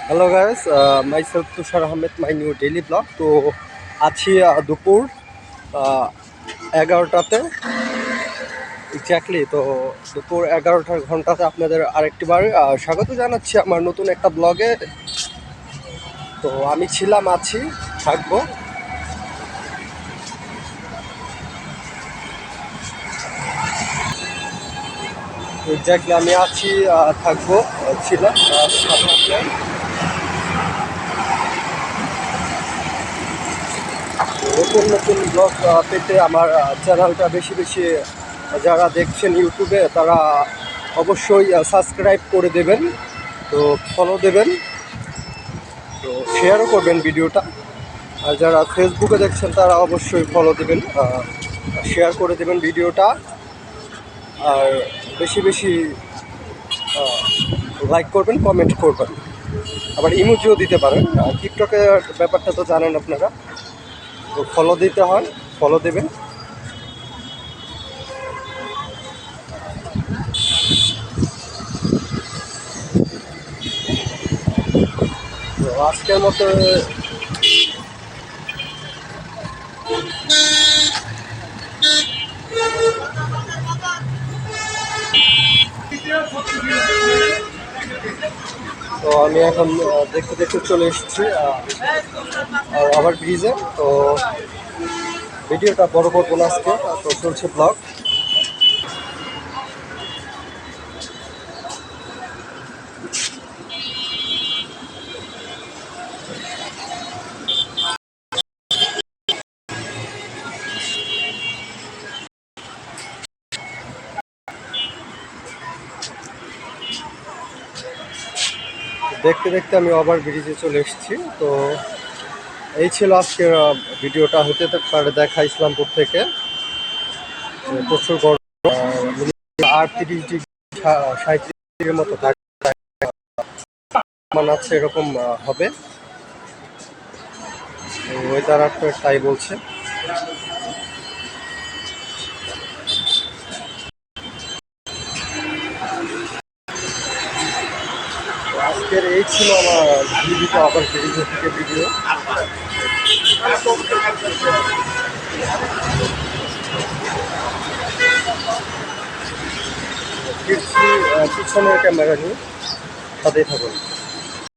Hello guys, myself Tushar Ahmed, my new daily blog. তো আছি দুপুর 11টাতে এক্স্যাক্টলি। তো দুপুর 11টার ঘন্টাতে আপনাদের আরেকটিবার স্বাগত জানাচ্ছি আমার নতুন একটা ব্লগে। তো আমি ছিলাম, আছি, থাকবো। এক্স্যাক্টলি আমি আছি, থাকবো, ছিলাম সাথে আপনার। নতুন নতুন ব্লগ পেতে আমার চ্যানেলটা বেশি বেশি যারা দেখছেন ইউটিউবে তারা অবশ্যই সাবস্ক্রাইব করে দেবেন, তো ফলো দেবেন, তো শেয়ারও করবেন ভিডিওটা। আর যারা ফেসবুকে দেখছেন তারা অবশ্যই ফলো দেবেন, শেয়ার করে দেবেন ভিডিওটা। আর বেশি বেশি লাইক করবেন, কমেন্ট করবেন, আবার ইমোজিও দিতে পারেন। আর টিকটকের ব্যাপারটা তো জানেন আপনারা, তো ফলো দিতে হয়, ফলো দেবেন। তো আজকের মতো তো আমি এখন দেখতে দেখতে চলে এসেছি ওভার ব্রিজে। তো ভিডিওটা বড় করবো না আজকে, তো চলছে ব্লগ। দেখতে দেখতে আমি ওভার ব্রিজে চলে এসেছি। তো এই ছিল আজকের ভিডিওটা। হতে পারে দেখা ইসলামপুর থেকে প্রচুর গরম, 38 ডিগ্রি 37 ডিগ্রির মতো তাপমান আছে, এরকম হবে। ওয়েদার আপনার তাই বলছে। আজকের এই ছিল আমার ভিডিওটা, আবার ব্রিজে থেকে ভিডিও। ফিরছি পিছনের ক্যামেরা নিয়ে, সাথেই থাকুন।